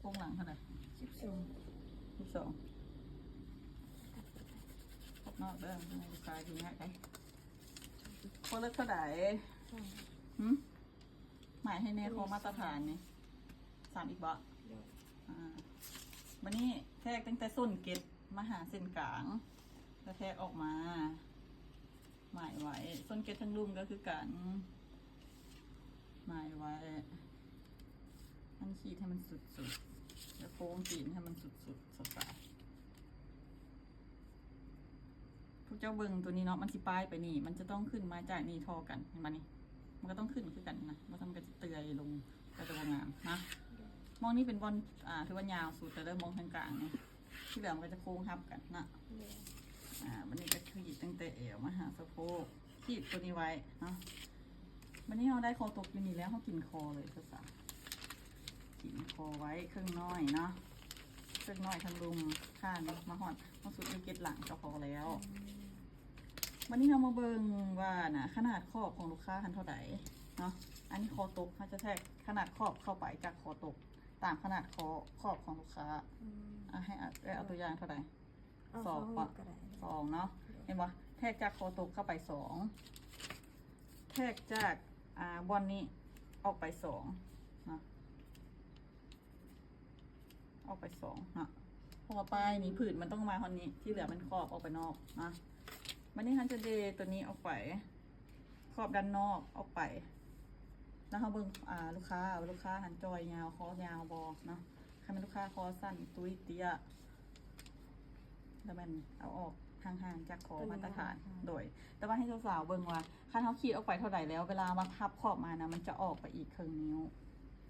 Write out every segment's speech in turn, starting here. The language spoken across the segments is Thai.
โค้งหลังเท่าไหร่12ครบนอกเด้อสายอยู่ง่ายไปโค้งเล็กเท่าไหร่หมายให้เนโคมาตรฐานนี่3อีกบ่วันนี้แทกตั้งแต่ส้นเกตมาหาเส้นกลางแล้วแทกออกมาหมายไว้ส้นเกตทั้งลุ่มก็คือกันหมายไว้มันขีดให้มันสุดๆแล้วโค้งขีดให้มันสุดๆสดๆพวกเจ้าเบิงตัวนี้เนาะมันสิป้ายไปนี่มันจะต้องขึ้นมาจากนี่ทอกันเห็นไหมนี่มันก็ต้องขึ้นคือกันนะมันทำกันจะเตยลงก็จะงามนะมองนี่เป็นบอลถือว่ายาวสุดแต่เริ่มมองทางกลางนี่ที่เหลือมันก็จะโค้งทับกันนะวันนี้ก็ขีดตั้งแต่เอวมาหาสะโพกขีดตัวนี้ไว้เนาะวันนี้เราได้คอตกอยู่นี่แล้วเขากินคอเลยภาษากินคอไว้ครึ่งน้อยเนาะครึ่งน้อยทั้งลุมข้างมาหอดมาสุดมีเกล็ดหลังก็พอแล้ววันนี้เรามาเบิ่งว่านะขนาดขอบของลูกค้าทันเท่าไหร่เนาะอันนี้คอตกเขาจะแทกขนาดขอบเข้าไปจากคอตกตามขนาดขอบของลูกค้าให้เอาตัวอย่างเท่าไหร่2เนาะเห็นปะแทกจากคอตกเข้าไป2แทกจากบอลนี้ออกไป2นะออกไป2นะพอไปนี่ผืนมันต้องมาคนนี้ที่เหลือมันขอบออกไปนอกนะวันนี้ฮันจะเดตัวนี้ออกไปขอบด้านนอกออกไปแล้วเขาเบิ่งลูกค้าหันจอยยาวคอยาวบอเนาะใครเป็นลูกค้าคอสั้นตุ้ยเตี้ยแล้วมันเอาออกห่างๆจากคอมาตรฐานโดยแต่ว่าให้สาวๆเบิ่งว่าคันเขาขีดออกไปเท่าไหร่แล้วเวลามาพับขอบมานะมันจะออกไปอีกครึ่งนิ้ว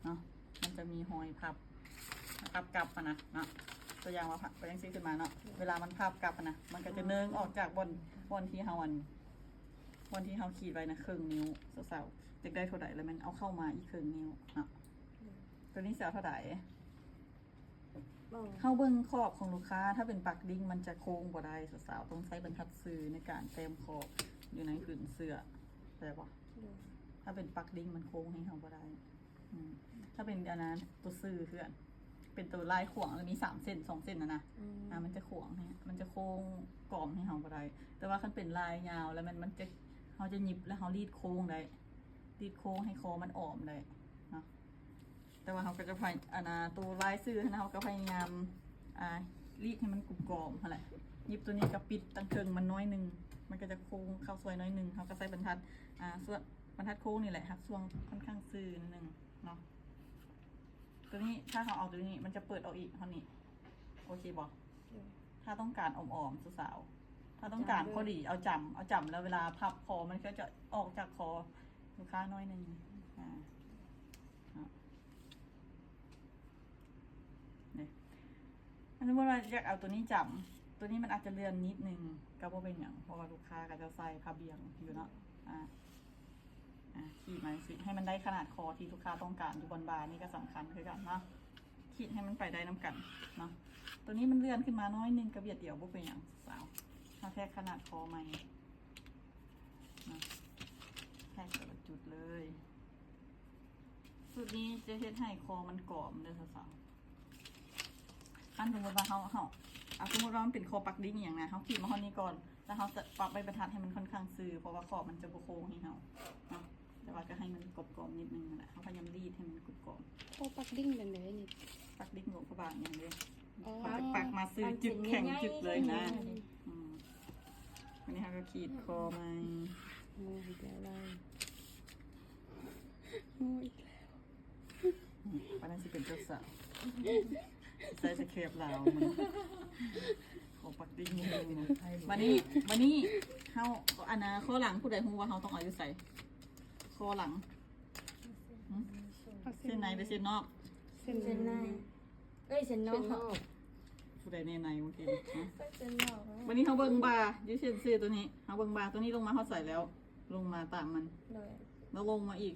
เนาะมันจะมีหอยพับกลับนะเนาะตัวอย่างว่าพับไปยังซีขึ้นมาเนาะเวลามันพับกลับนะมันก็จะเนื่องออกจากบนที่เฮาวันที่เฮาขีดไว้นะครึ่งนิ้วสาวๆจะได้เท่าไหร่แล้วมันเอาเข้ามาอีกครึ่งนิ้วเนาะตัวนี้เสียเท่าไหร่เข้าเบิ้งขอบของลูกค้าถ้าเป็นปักดิ้งมันจะโค้งกว่าได้สาวๆต้องใช้บรรทัดซื้อในการเต็มขอบอยู่ในผืนเสื้อแต่ว่าถ้าเป็นปักดิ้งมันโค้งให้เขากว่าได้ถ้าเป็นอันนั้นตัวซื้อเพื่อนเป็นตัวลายขวางแล้วมี3 เส้น2 เส้นนะมันจะขวางให้มันจะโค้งกล่อมให้เขากว่าได้แต่ว่าคันเป็นลายยาวแล้วมันจะเขาจะหยิบแล้วเขารีดโค้งได้รีดโค้งให้คอมันอ่อมได้นะแต่ว่าเขาก็จะพยตัวลายซื้อนะเขาก็พยายามรีดให้มันกรุบกรอบอะไรหยิบตัวนี้กับปิดตั้งเชิงมันน้อยนึงมันก็จะโค้งเข้าซอยน้อยนึงเขาก็ใส่บรรทัดส่วนบรรทัดโค้งนี่แหละครับช่วงค่อนข้างซื่อนิดนึงเนาะตัวนี้ถ้าเขาเอาตัวนี้มันจะเปิดออกอีกเท่านี้โอเคบอกถ้าต้องการอ่อมๆสาวๆถ้าต้องการพอดีเอาจำแล้วเวลาพับคอมันก็จะออกจากคอลูกค้าน้อยนึงอันนี้ว่าอยากเอาตัวนี้จำตัวนี้มันอาจจะเลื่อนนิดนึงก็เพราะเป็นอย่างเพราะว่าลูกค้าก็จะใส่ผ้าเบียงอยู่เนาะขีดมาสิให้มันได้ขนาดคอที่ลูกค้าต้องการอยู่บนบาร์นี่ก็สำคัญคือกันเนาะขีดให้มันไปได้น้ำกันเนาะตัวนี้มันเลื่อนขึ้นมาน้อยนึงกระเบียดเดี่ยวพวกเป็นอย่างสาวถ้าแทกขนาดคอใหม่นะแทกแต่ละจุดเลยจุดนี้จะเฮ็ดให้คอมันกรอบเลยสาวขั้นสมมติว่าเขาสมมติว่ามันเป็นคอปักดิ้งอย่างนะเขาขีดมาข้อนี้ก่อนแล้วเขาจะปรับใบบรรทัดให้มันค่อนข้างซื่อเพราะว่าขอบมันจะโค้งให้เขาเนาะแต่ว่าก็ให้มันกรอบๆนิดนึงแหละเขาพยายามรีดให้มันกรอบโอ้ปักดิ้งเป็นเลยนี่ปักดิ้งหลวงพระบางอย่างเดียวเขาจะปักมาซื่อจุดแข็งจุดเลยนะวันนี้เขาก็ขีดคอมาโอ้อีกแล้วโอ้อีกแล้ววันนั้นจะเป็นเจ้าสาวใส่สเคปลาวมันขอปักดิ้งมือวันนี้เขาข้อหลังผู้ใดฮู้ว่าเขาต้องเอาอยู่ใส่ข้อหลังเส้นในหรือเส้นนอกเส้นในเส้นนอกผู้ใดในเมื่อกี้เส้นนอกวันนี้เขาเบิ้งบาร์ยืดเส้นซื้อตัวนี้เขาเบิ้งบาร์ตัวนี้ลงมาเขาใส่แล้วลงมาตามมันแล้วลงมาอีก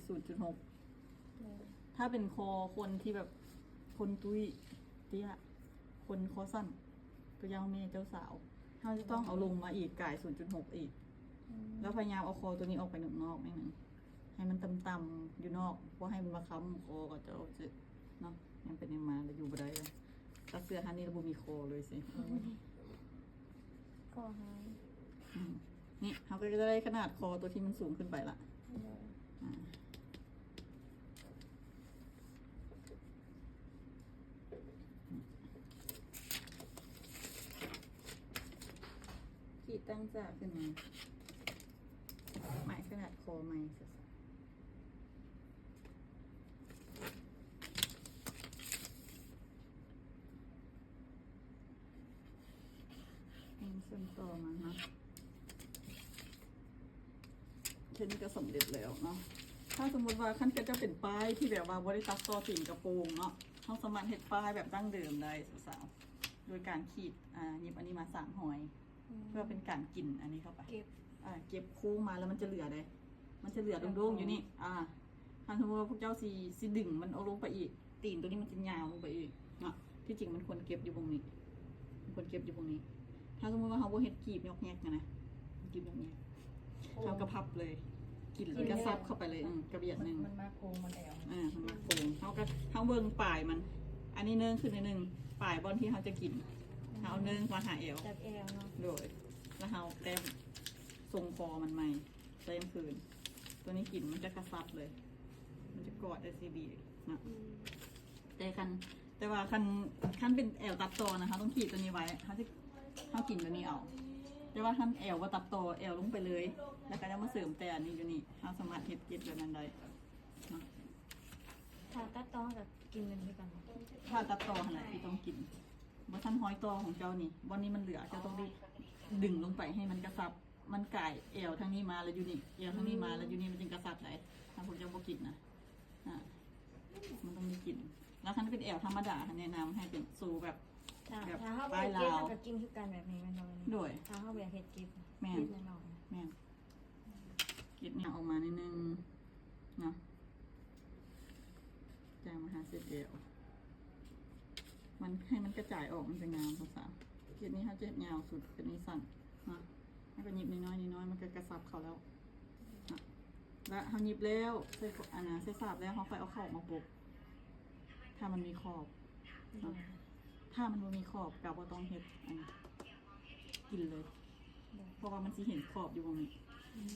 0.6 ถ้าเป็นคอคนที่แบบคนตุ้ยเตี้ยคนคอสั้นตัวยาวเมย์เจ้าสาวเขาจะต้องเอาลงมาอีกก่าย 0.6 อีกแล้วพยายามเอาคอตัวนี้ออกไปนอกนิดนึงให้มันต่ำๆอยู่นอกเพราะให้มันมาค้ำคอก็จะเนาะ ยังเป็นยังมาแล้วอยู่บ่ได้เลยตัดเสื้อฮันนี่ระบุมีโคเลยสิ ก็หาย อืมนี่เขาก็จะได้ขนาดคอตัวที่มันสูงขึ้นไปละ เลย อ่าขีดตั้งจากขึ้นมาหมายขนาดคอไหมสักเส้นต่อมานะเช่นก็สำเร็จแล้วเนาะถ้าสมมติว่าขั้นก็จะเป็นป้ายที่แบบว่าบริตัดต่อติ่งกระโปรงเนาะเขาสามารถเฮ็ดป้ายแบบดั้งเดิมได้สาวๆโดยการขีดหยิบอันนี้มา3 หอย เพื่อเป็นการกินอันนี้เข้าไป เก็บ เก็บโค้งมาแล้วมันจะเหลือได้มันจะเหลือโด่งๆอยู่นี่ถ้าสมมติว่าพวกเจ้าสีดึงมันเอาลงไปอีกตีนตัวนี้มันจะยาวลงไปอีกเนาะที่จริงมันควรเก็บอยู่ตรงนี้มันควรเก็บอยู่ตรงนี้ ถ้าสมมติว่าเขาบ่เฮ็ดกีบยกแยกนะกีบยกแยกเขากระพับเลยกินกระซับเข้าไปเลยกระเบียดหนึ่ง มันมาโคงมันแอว มันมาโค้งเขาเบิ่งปลายมัน อันนี้เนื่องขึ้นในหนึ่งปลายบอลที่เขาจะกินเขาเอาเนื่องมาหาเอว จับแอลเนาะ โดยแล้วเขาแต้มทรงคอมันใหม่เต็มคืน ตัวนี้กินมันจะกระซับเลย มันจะกอดได้ซีดีนะแต่ว่าคันเป็นแอลตัดต่อนะคะต้องขีดตัวนี้ไว้เขากินตัวนี้เอาแต่ว่าคันแอลว่าตัดต่อแอลลงไปเลย แล้วก็จะมาเสริมแต่อันนี้อยู่นี่เขาสามารถเฮ็ดกิจแบบนั้นได้นะ ถ้าตัดต้องกับกินเป็นด้วยกัน ถ้าตัดต่อขนาดที่ต้องกินบ่ทันห้อยต่อของเจ้านี่วันนี้มันเหลือเจ้าต้องดึงลงไปให้มันกระซับมันก่ายแอวทางนี้มาแล้วอยู่นี่แอวทางนี้มาแล้วอยู่นี่มันจึงกระซับได้ถ้าพวกเจ้าบ่กินนะมันต้องมีกลิ่นแล้วคันเป็นแอวธรรมดาแนะนำให้เป็นสูแบบ ถ้าเขาไปเก็บเขากับกินคือกันแบบนี้มันน้อย โดย ถ้าเขาแบบเห็ดเก็บ แม่น เก็บน้อย แม่นกิดเนี่ยออกมานิดนึงเนาะแจงมาหาเศษเอวมันให้มันกระจายออกมันจะงามภาษากิดนี้เขาจะยาวสุดเป็นนิสันเนาะให้ก็หยิบน้อยมันก็กระซับเขาแล้วนะแล้วเขาหยิบแล้วใส่ใส่สาบแล้วเขาค่อยเอาขอบมาปุกถ้ามันมีขอบเนาะถ้ามันบ่มีขอบกับว่าต้องเฮ็ดอันนี้กินเลย เพราะว่ามันจะเห็นขอบอยู่ตรงนี้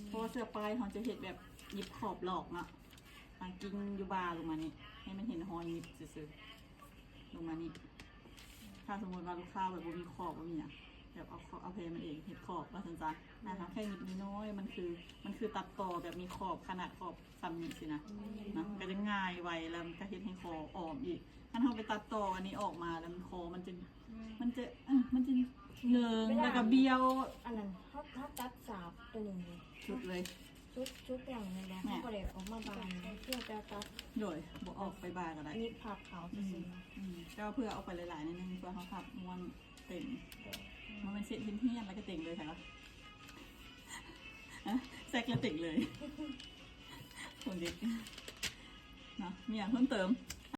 เพราะว่าเสื้อปลายเขาจะเห็นแบบหยิบขอบหลอกเนาะกินอยู่บาร์ลงมานี่ให้มันเห็นหอยหยิบซื่อๆลงมานี่ถ้าสมมติว่าลูกค้าแบบบ่มีขอบบ่มีอย่างแบบเอาเพลมันเองเห็นขอบว่าสันจ้ะนะคะแค่หยิบน้อยๆมันคือตัดต่อแบบมีขอบขนาดขอบซ้ำนี่สินะก็จะง่ายไวแล้วมันก็เห็นให้คออ่อมอีกถ้าเราไปตัดต่ออันนี้ออกมาแล้วมันคอมันจะเงิงแล้วก็เบี้ยว อันนั้นเขาตัดสาบตัวนี้ ชุดเลย ชุดอย่างนี้นะเขาก็เลยออกมาบานเพื่อจะตัด โดยบอกออกไปบาร์ก็ได้ นิดผักขาวซื่อ ก็เพื่อเอาไปหลายๆนิดนึงเพื่อเขาขับม้วนเต่งมันเป็นเศษทิ้นเที่ยนแล้วก็เต่งเลยค่ะแซกแล้วเต่งเลยคนเด็กเนาะมีอย่างเพิ่มเติม ๆ